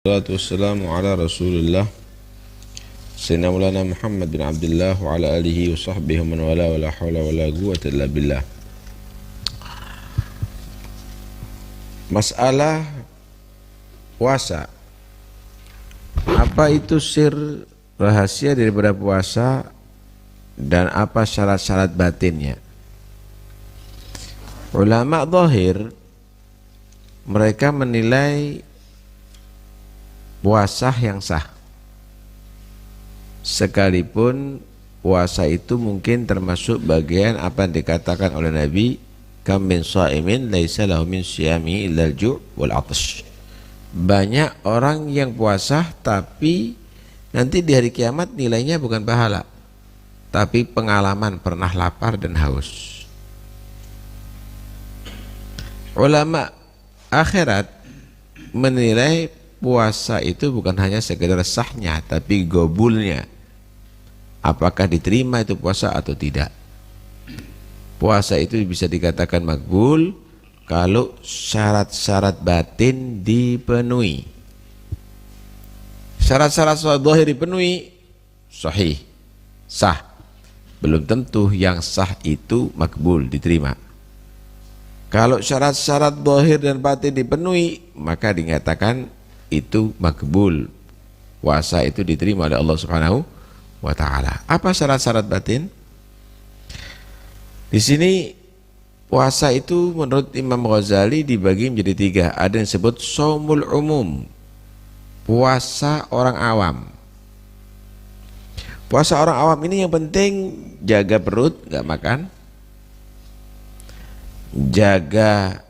Salatu wassalamu ala rasulillah Sayyidina Maulana Muhammad bin Abdullah wa ala alihi wa sahbihi wa man wala wa la hawla wa la quwwata illa billah. Masalah puasa, apa itu sir rahasia daripada puasa dan apa syarat-syarat batinnya? Ulama zahir mereka menilai puasa yang sah, sekalipun puasa itu mungkin termasuk bagian apa yang dikatakan oleh Nabi, kam min shaimin laisa lahu min siyami illa al-ju' wal 'atash. Banyak orang yang puasa tapi nanti di hari kiamat nilainya bukan pahala tapi pengalaman pernah lapar dan haus. Ulama akhirat menilai puasa itu bukan hanya sekedar sahnya tapi gobulnya, apakah diterima itu puasa atau tidak. Puasa itu bisa dikatakan makbul kalau syarat-syarat batin dipenuhi. Syarat-syarat zahir dipenuhi, sahih, sah. Belum tentu yang sah itu makbul, diterima. Kalau syarat-syarat zahir dan batin dipenuhi, maka dinyatakan itu makbul, puasa itu diterima oleh Allah Subhanahu wa taala. Apa syarat-syarat batin? Di sini puasa itu menurut Imam Ghazali dibagi menjadi tiga. Ada yang disebut shaumul umum, puasa orang awam. Puasa orang awam ini yang penting jaga perut, nggak makan, jaga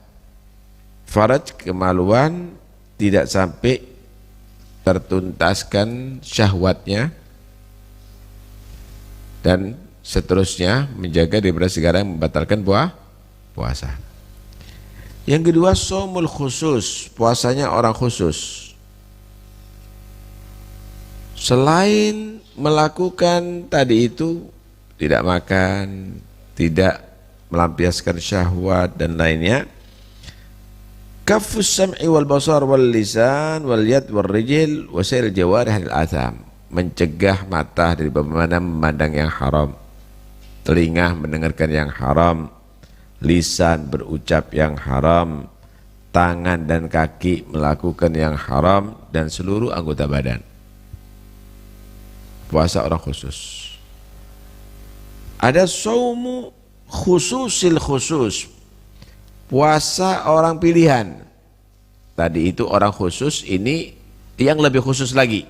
faraj, kemaluan, tidak sampai tertuntaskan syahwatnya, dan seterusnya menjaga daripada segala yang membatalkan puasa. Yang kedua, shaumul khusus, puasanya orang khusus. Selain melakukan tadi itu, tidak makan, tidak melampiaskan syahwat dan lainnya, kafus sam'i wal basar wal lisan wal yad wal rijil wasail jawarih al atham, mencegah mata dari memandang yang haram, telinga mendengarkan yang haram, lisan berucap yang haram, tangan dan kaki melakukan yang haram, dan seluruh anggota badan. Puasa orang khusus. Ada saumu khususil khusus, puasa orang pilihan. Tadi itu orang khusus, ini yang lebih khusus lagi,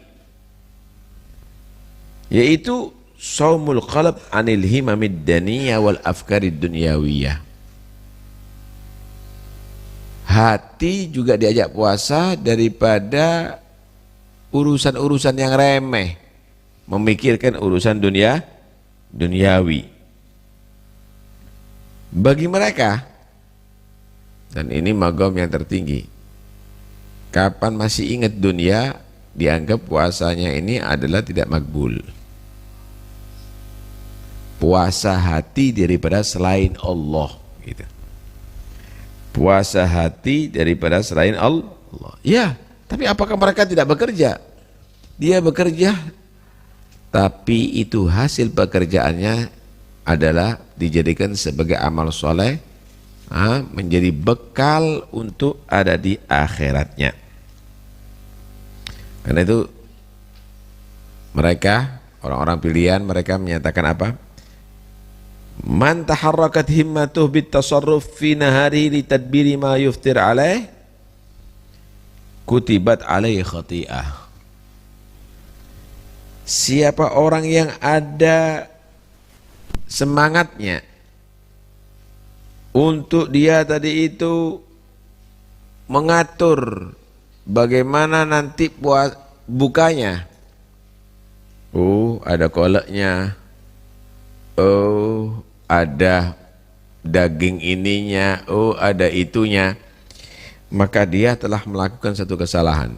yaitu shaumul qalb anil himamid daniyah wal afkarid dunyawiyah. Hati juga diajak puasa daripada urusan-urusan yang remeh, memikirkan urusan duniawi. Bagi mereka, dan ini magam yang tertinggi, kapan masih ingat dunia, dianggap puasanya ini adalah tidak makbul. Puasa hati daripada selain Allah, gitu. Puasa hati daripada selain Allah. Ya, tapi apakah mereka tidak bekerja? Dia bekerja, tapi itu hasil pekerjaannya adalah dijadikan sebagai amal soleh, menjadi bekal untuk ada di akhiratnya. Karena itu mereka, orang-orang pilihan, mereka menyatakan apa? Man taharrakat himmatuh bit tasarruf fi nahari li tadbiri ma yuftir alaih kutibat alaih khati'ah. Siapa orang yang ada semangatnya untuk dia tadi itu mengatur bagaimana nanti bukanya, ada kolaknya, ada daging ininya, ada itunya, maka dia telah melakukan satu kesalahan.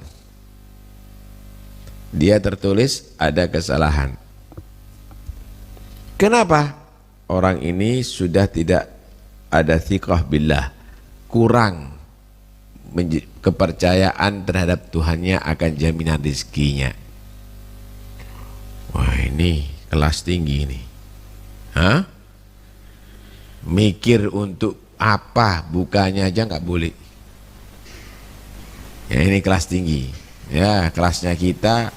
Dia tertulis ada kesalahan. Kenapa? Orang ini sudah tidak ada thiqah billah, kurang kepercayaan terhadap Tuhannya akan jaminan rezekinya. Wah, ini kelas tinggi ini. Hah? Mikir untuk apa, bukanya aja nggak boleh. Ya, ini kelas tinggi. Ya, kelasnya kita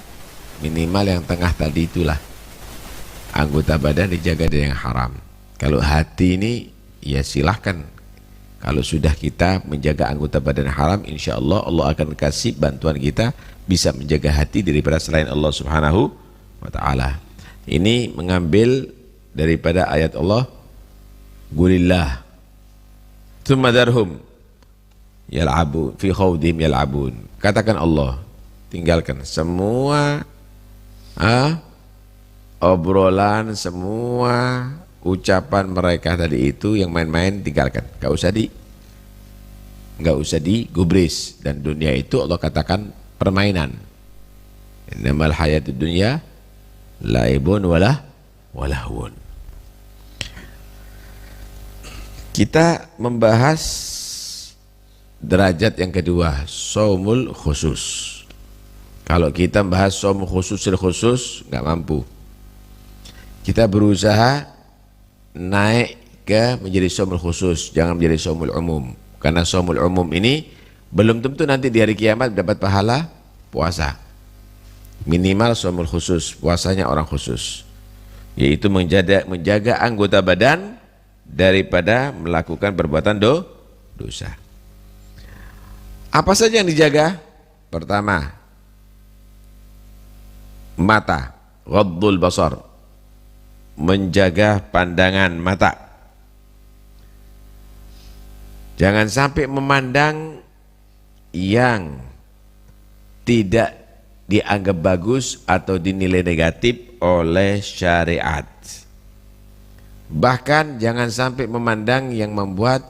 minimal yang tengah tadi itulah. Anggota badan dijaga dari yang haram. Kalau hati ini, ya silahkan. Kalau sudah kita menjaga anggota badan haram, insya Allah Allah akan kasih bantuan kita bisa menjaga hati daripada selain Allah Subhanahu wa ta'ala. Ini mengambil daripada ayat Allah, Qulillah tsumma darhum yal'abun fi khawdim yal'abun. Katakan Allah, tinggalkan semua obrolan, semua ucapan mereka tadi itu yang main-main, tinggalkan. Gak usah digubris. Dan dunia itu Allah katakan permainan. Innamal hayatud dunya laibun walahun. Kita membahas derajat yang kedua, shaumul khusus. Kalau kita membahas shaum khusus nggak mampu. Kita berusaha naik ke menjadi shaumul khusus, jangan menjadi shaumul umum. Karena shaumul umum ini belum tentu nanti di hari kiamat dapat pahala puasa. Minimal shaumul khusus, puasanya orang khusus, yaitu menjaga anggota badan daripada melakukan perbuatan dosa. Apa saja yang dijaga? Pertama, mata, ghaddul basar, menjaga pandangan mata. Jangan sampai memandang yang tidak dianggap bagus atau dinilai negatif oleh syariat. Bahkan jangan sampai memandang yang membuat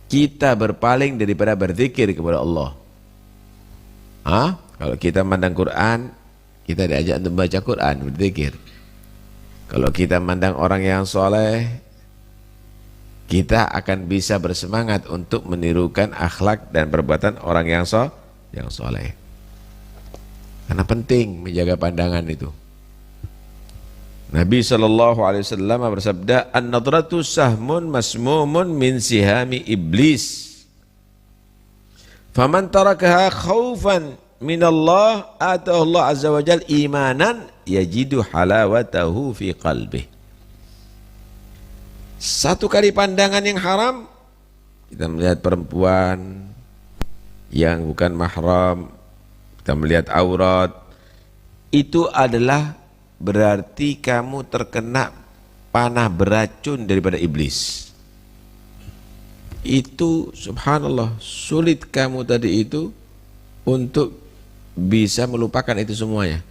kita berpaling daripada berzikir kepada Allah. Kalau kita memandang Quran, kita diajak untuk membaca Quran, berzikir. Kalau kita memandang orang yang soleh, kita akan bisa bersemangat untuk menirukan akhlak dan perbuatan orang yang soleh. Karena penting menjaga pandangan itu. Nabi SAW bersabda, an-nadratu sahmun masmumun min sihami iblis. Faman tarakaha khaufan minallah atahu Allah azza wa jal imanan yajidu halawatahu fi qalbih. Satu kali pandangan yang haram, kita melihat perempuan yang bukan mahram, kita melihat aurat, itu adalah berarti kamu terkena panah beracun daripada iblis. Itu subhanallah, sulit kamu tadi itu untuk bisa melupakan itu semuanya.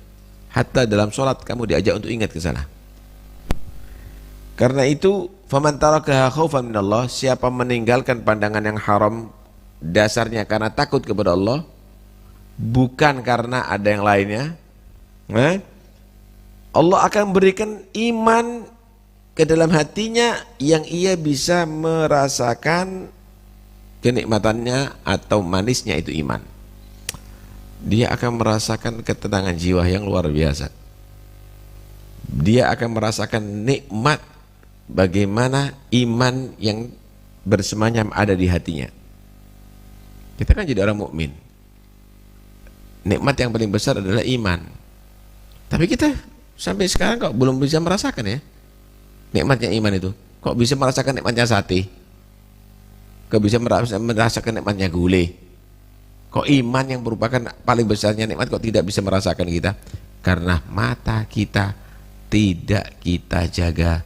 Hatta dalam sholat kamu diajak untuk ingat ke sana. Karena itu, faman tarakaha khaufan minallah, siapa meninggalkan pandangan yang haram dasarnya karena takut kepada Allah, bukan karena ada yang lainnya, Allah akan berikan iman ke dalam hatinya yang ia bisa merasakan kenikmatannya atau manisnya itu iman. Dia akan merasakan ketenangan jiwa yang luar biasa. Dia akan merasakan nikmat bagaimana iman yang bersemayam ada di hatinya. Kita kan jadi orang mukmin. Nikmat yang paling besar adalah iman. Tapi kita sampai sekarang kok belum bisa merasakan ya nikmatnya iman itu. Kok bisa merasakan nikmatnya sate? Kok bisa merasakan nikmatnya gulai? Kok iman yang merupakan paling besarnya nikmat kok tidak bisa merasakan kita? Karena mata kita tidak kita jaga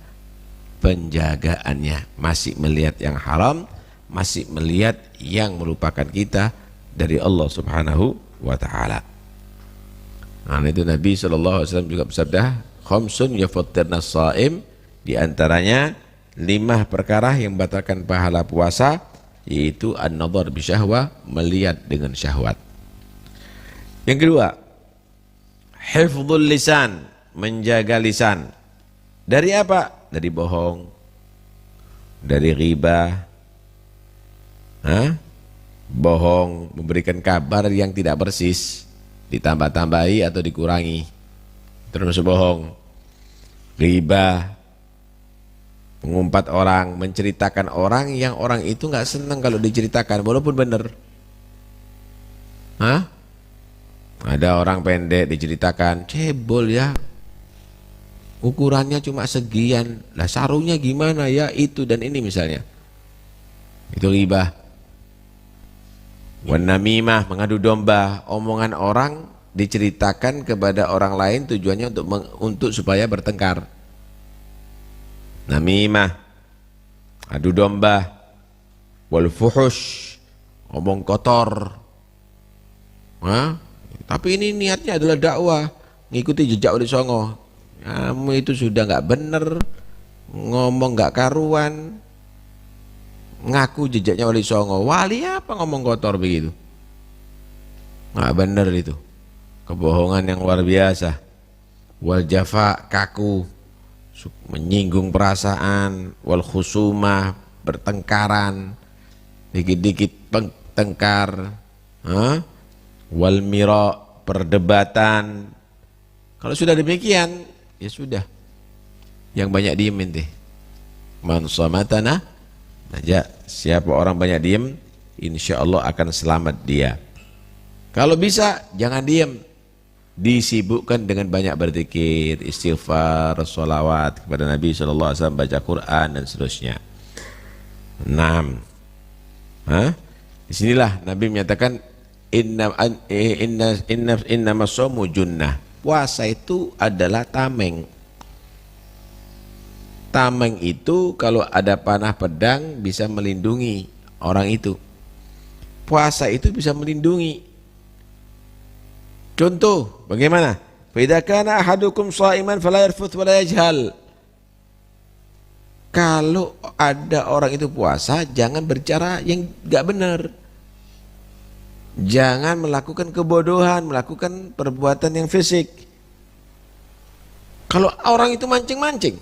penjagaannya, masih melihat yang haram, masih melihat yang merupakan kita dari Allah Subhanahu wa ta'ala. Nah, itu Nabi SAW juga bersabda, khamsun yafattirna shaim, di antaranya 5 perkara yang membatalkan pahala puasa, yaitu an-nadhar bi syahwah, melihat dengan syahwat. Yang kedua, hifdzul lisan, menjaga lisan. Dari apa? Dari bohong, dari ghibah, bohong, memberikan kabar yang tidak persis, ditambah-tambahi atau dikurangi, termasuk bohong. Ghibah, mengumpat orang, menceritakan orang yang orang itu nggak senang kalau diceritakan walaupun benar. Hah? Ada orang pendek diceritakan, cebol ya, ukurannya cuma segian, lah sarungnya gimana ya, itu dan ini misalnya. Itu ghibah. Wan namimah, mengadu domba, omongan orang diceritakan kepada orang lain tujuannya untuk supaya bertengkar. Namimah, adu domba. Wal fuhush, omong kotor. Hah? Tapi ini niatnya adalah dakwah, ngikuti jejak Wali Songo. Kamu itu sudah nggak bener, ngomong nggak karuan, ngaku jejaknya Wali Songo. Wali apa ngomong kotor begitu? Nggak bener itu, kebohongan yang luar biasa. Wal jafa, kaku, menyinggung perasaan. Wal khusumah, bertengkaran, dikit-dikit tengkar. Wal mira, perdebatan. Kalau sudah demikian, ya sudah, yang banyak diem inti. Man samatana naja, siapa orang banyak diem, insya Allah akan selamat dia. Kalau bisa jangan diem, disibukkan dengan banyak berzikir, istighfar, sholawat kepada Nabi SAW, baca Quran dan seterusnya. 6. Disinilah Nabi menyatakan inna masomu junnah. Puasa itu adalah tameng. Tameng itu kalau ada panah pedang bisa melindungi orang itu. Puasa itu bisa melindungi. Contoh bagaimana? Fa idza kana ahadukum sha'iman fala yarfuth wala yajhal. Kalau ada orang itu puasa, jangan berbicara yang enggak benar. Jangan melakukan kebodohan, melakukan perbuatan yang fisik. Kalau orang itu mancing-mancing,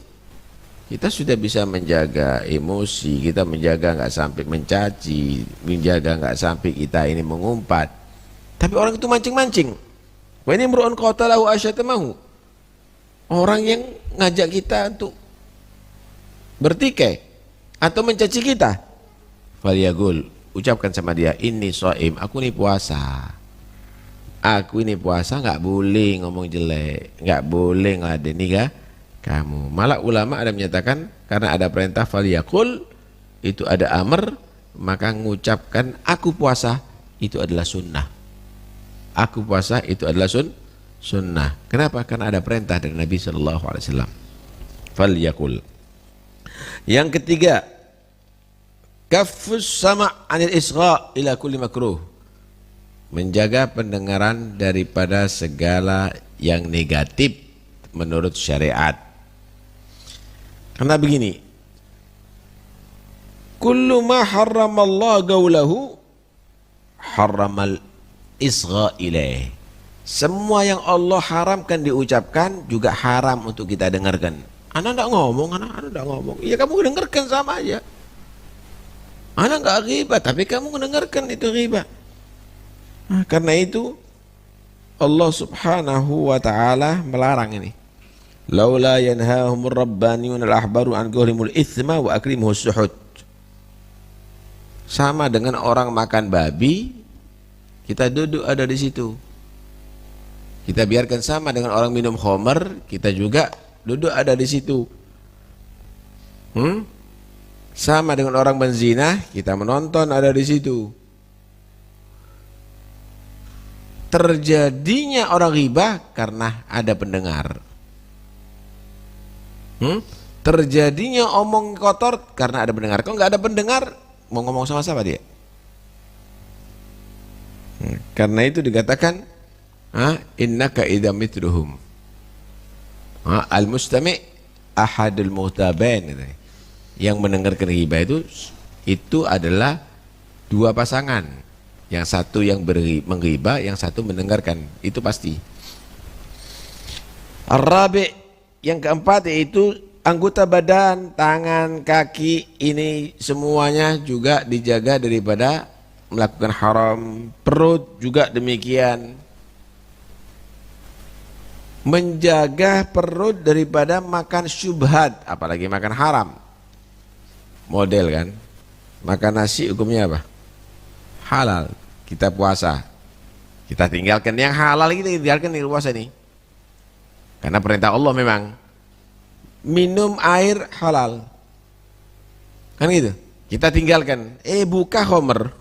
kita sudah bisa menjaga emosi, kita menjaga nggak sampai mencaci, menjaga nggak sampai kita ini mengumpat. Tapi orang itu mancing-mancing. Wa ini imru'un qatalahu asyatamahu. Orang yang ngajak kita untuk bertikai atau mencaci kita, falyaqul, ucapkan sama dia, ini shaim, aku ini puasa. Aku ini puasa, nggak boleh ngomong jelek, nggak boleh ngeladeni kamu. Malah ulama ada menyatakan karena ada perintah falyaqul, itu ada amr, maka mengucapkan aku puasa itu adalah sunnah. Aku puasa itu adalah sunnah. Kenapa? Karena ada perintah dari Nabi SAW. Falyaqul. Yang ketiga, kafus sama' anil isgha' ila kulli makruh. Menjaga pendengaran daripada segala yang negatif menurut syariat. Karena begini, kullu ma harramallahu gaulahu harramal isgha' ilaih. Semua yang Allah haramkan diucapkan juga haram untuk kita dengarkan. Anak enggak ngomong, anak enggak ngomong. Iya, kamu dengarkan sama aja. Anak enggak ghibah, tapi kamu mendengarkan itu ghibah. Nah, karena itu Allah Subhanahu wa taala melarang ini. Laula yanhahumur rabbaniyun al-ahbaru an qawlimul itsma wa akrimuhus suhud. Sama dengan orang makan babi, kita duduk ada di situ. Kita biarkan sama dengan orang minum khamar, kita juga duduk ada di situ. Sama dengan orang berzina, kita menonton ada di situ. Terjadinya orang ghibah karena ada pendengar. Terjadinya omong kotor karena ada pendengar. Kalau nggak ada pendengar, mau ngomong sama siapa dia? Karena itu dikatakan, innaka idza mithluhum. Al-mustami' ahadul muhtabain. Yang mendengarkan ghibah itu adalah dua pasangan. Yang satu yang menghibah, yang satu mendengarkan. Itu pasti. Ar-rabi', yang keempat yaitu anggota badan, tangan, kaki, ini semuanya juga dijaga daripada melakukan haram, perut juga demikian. Menjaga perut daripada makan syubhat, apalagi makan haram. Model kan, makan nasi hukumnya apa? Halal. Kita puasa, kita tinggalkan yang halal, kita tinggalkan di puasa nih. Karena perintah Allah memang. Minum air halal, kan gitu. Kita tinggalkan. Buka homer,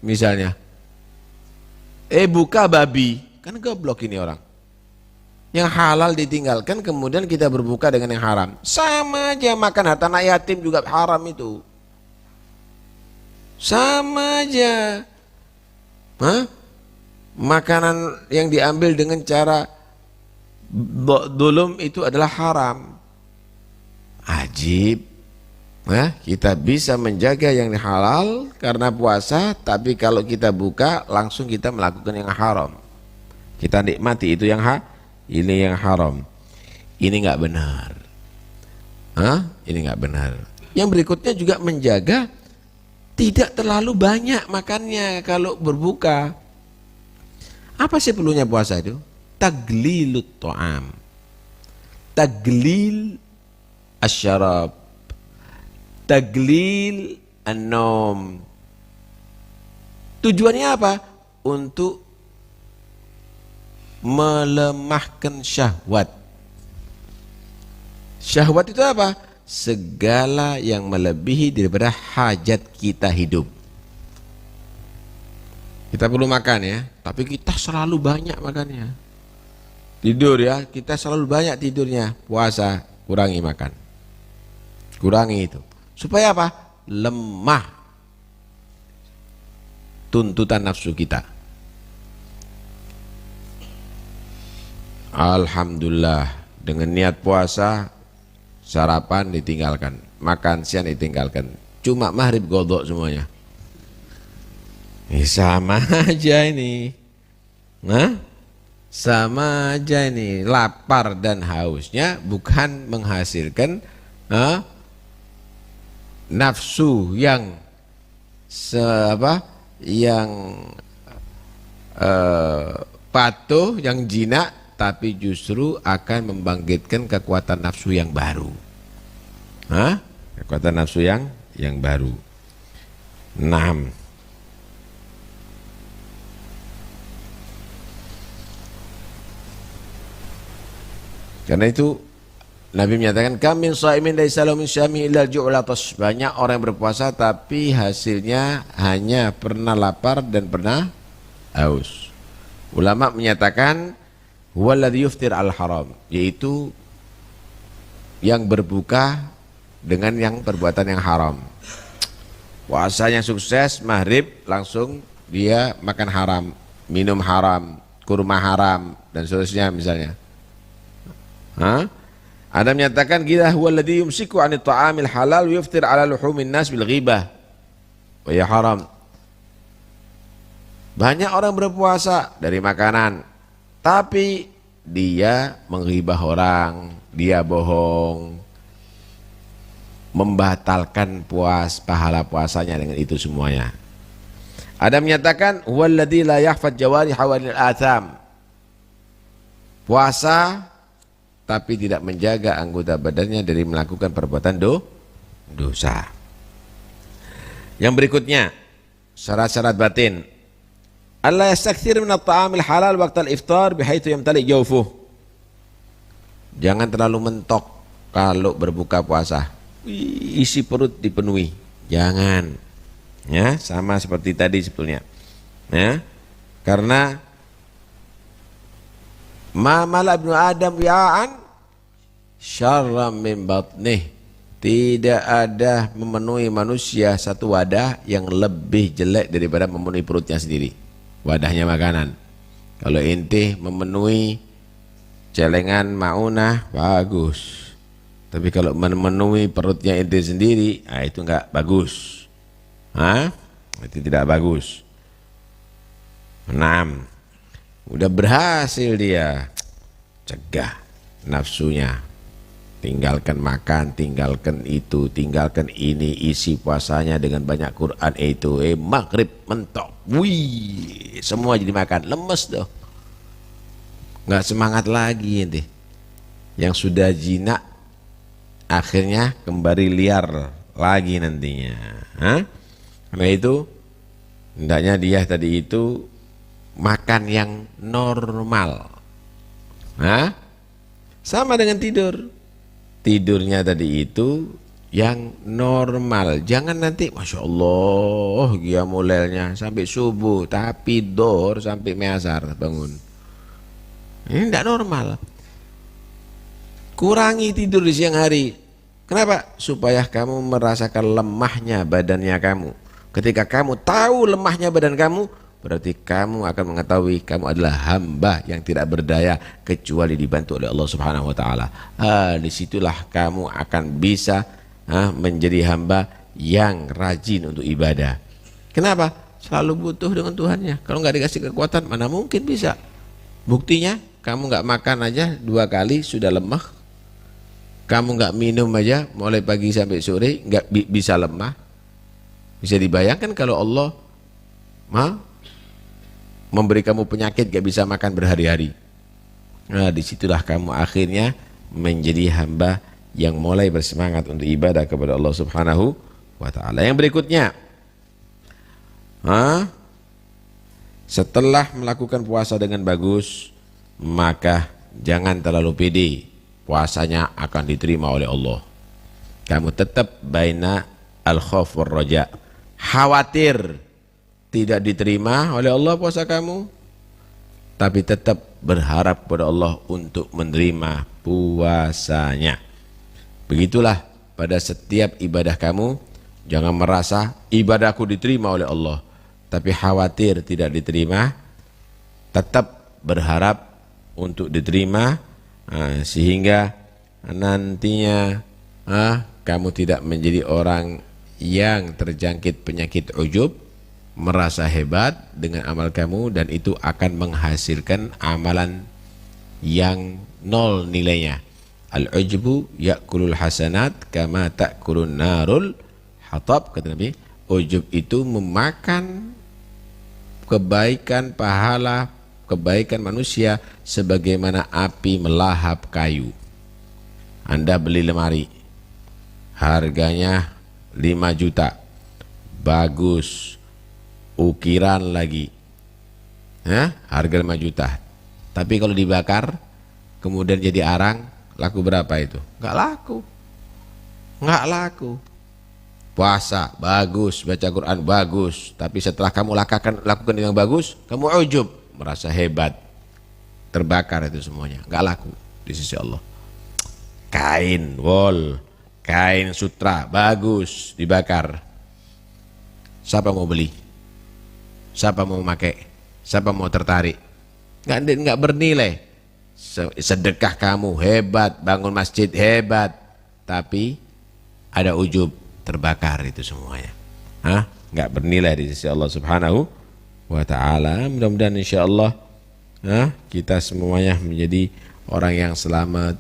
misalnya. Buka babi, kan goblok ini orang. Yang halal ditinggalkan, kemudian kita berbuka dengan yang haram. Sama aja makan harta anak yatim juga haram itu. Sama aja. Makanan yang diambil dengan cara dzulum itu adalah haram. Ajib. Kita bisa menjaga yang halal karena puasa, tapi kalau kita buka langsung kita melakukan yang haram. Kita nikmati itu yang ini yang haram. Ini nggak benar. Ini nggak benar. Yang berikutnya juga menjaga tidak terlalu banyak makannya kalau berbuka. Apa sih perlunya puasa itu? Taglilut ta'am, taglil asyarab, taglil an-naum. Tujuannya apa? Untuk melemahkan syahwat. Syahwat itu apa? Segala yang melebihi daripada hajat kita hidup. Kita perlu makan ya, tapi kita selalu banyak makannya. Tidur ya, kita selalu banyak tidurnya. Puasa, kurangi makan, kurangi itu. Supaya apa? Lemah tuntutan nafsu kita. Alhamdulillah, dengan niat puasa, sarapan ditinggalkan, makan siang ditinggalkan, cuma maghrib godok semuanya. Sama aja ini. Sama aja ini. Lapar dan hausnya bukan menghasilkan nafsu yang patuh, yang jinak, tapi justru akan membangkitkan kekuatan nafsu yang baru. Kekuatan nafsu yang baru. 6. Karena itu Nabi menyatakan kam min shaimin laisa lahu min syami illa al-ju' wal 'atash. Banyak orang yang berpuasa tapi hasilnya hanya pernah lapar dan pernah haus. Ulama menyatakan huwallazi yuftir al-haram, yaitu yang berbuka dengan yang perbuatan yang haram. Puasanya sukses, maghrib langsung dia makan haram, minum haram, kurma haram dan seterusnya misalnya. Ada menyatakan gila huwallazi yumsiku 'anit ta'amil halal wa yuftir 'ala luhumin nas bil ghibah wa ya haram. Banyak orang berpuasa dari makanan, tapi dia menghibah orang, dia bohong, membatalkan pahala puasanya dengan itu semuanya. Ada menyatakan huwallazi la yahfaz jawariha wal atham. Puasa tapi tidak menjaga anggota badannya dari melakukan perbuatan dosa. Yang berikutnya, syarat-syarat batin. Allah yastakthir min at-ta'amil halal waqtal iftar bihaitsu yamtali jawfuh. Jangan terlalu mentok kalau berbuka puasa. Isi perut dipenuhi. Jangan. Ya, sama seperti tadi sebetulnya. Ya. Karena ma mala ibnu adam wi'an syarram min batnih. Tidak ada memenuhi manusia satu wadah yang lebih jelek daripada memenuhi perutnya sendiri. Wadahnya makanan. Kalau inti memenuhi celengan maunah bagus, tapi kalau memenuhi perutnya inti sendiri, itu enggak bagus. Itu tidak bagus. 6. Udah berhasil dia cegah nafsunya, tinggalkan makan, tinggalkan itu, tinggalkan ini, isi puasanya dengan banyak Quran itu, maghrib mentok, wih, semua jadi makan, lemes tuh, nggak semangat lagi ente. Yang sudah jinak akhirnya kembali liar lagi nantinya. Karena itu hendaknya dia tadi itu makan yang normal. Sama dengan tidur. Tidurnya tadi itu yang normal. Jangan nanti Masya Allah qiyamulailnya sampai subuh, tapi dor sampai measar bangun. Ini tidak normal. Kurangi tidur di siang hari. Kenapa? Supaya kamu merasakan lemahnya badannya kamu. Ketika kamu tahu lemahnya badan kamu, berarti kamu akan mengetahui kamu adalah hamba yang tidak berdaya kecuali dibantu oleh Allah Subhanahu wa taala. Disitulah kamu akan bisa menjadi hamba yang rajin untuk ibadah. Kenapa? Selalu butuh dengan Tuhannya. Kalau nggak dikasih kekuatan, mana mungkin bisa. Buktinya kamu nggak makan aja 2 kali sudah lemah. Kamu nggak minum aja mulai pagi sampai sore nggak bisa lemah. Bisa dibayangkan kalau Allah memberi kamu penyakit gak bisa makan berhari-hari. Nah, disitulah kamu akhirnya menjadi hamba yang mulai bersemangat untuk ibadah kepada Allah Subhanahu wa ta'ala. Yang berikutnya, setelah melakukan puasa dengan bagus, maka jangan terlalu pede, puasanya akan diterima oleh Allah. Kamu tetap baina al-khauf war raja, khawatir tidak diterima oleh Allah puasa kamu, tapi tetap berharap kepada Allah untuk menerima puasanya. Begitulah pada setiap ibadah kamu, jangan merasa ibadahku diterima oleh Allah tapi khawatir tidak diterima, tetap berharap untuk diterima, sehingga nantinya kamu tidak menjadi orang yang terjangkit penyakit ujub, merasa hebat dengan amal kamu, dan itu akan menghasilkan amalan yang nol nilainya. Al-ujbu ya'kulul hasanat kama ta'kulun narul hatab, kata Nabi. Ujub itu memakan kebaikan, pahala kebaikan manusia sebagaimana api melahap kayu. Anda beli lemari harganya 5 juta, bagus, ukiran lagi, harga 5 juta. Tapi kalau dibakar kemudian jadi arang, laku berapa itu? Nggak laku, nggak laku. Puasa bagus, baca Quran bagus, tapi setelah kamu lakukan yang bagus, kamu ujub, merasa hebat, terbakar itu semuanya, nggak laku di sisi Allah. Kain wol, kain sutra bagus, dibakar, siapa mau beli? Siapa mau pakai? Siapa mau tertarik? Nggak bernilai. Sedekah kamu hebat, bangun masjid hebat, tapi ada ujub, terbakar itu semuanya. Nggak bernilai di sisi Allah Subhanahu wa ta'ala. Mudah-mudahan insyaallah kita semuanya menjadi orang yang selamat.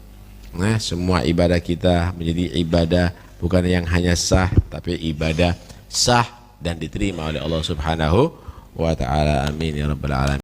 Semua ibadah kita menjadi ibadah bukan yang hanya sah, tapi ibadah sah dan diterima oleh Allah Subhanahu wa ta'ala. Amin ya rabbal alamin.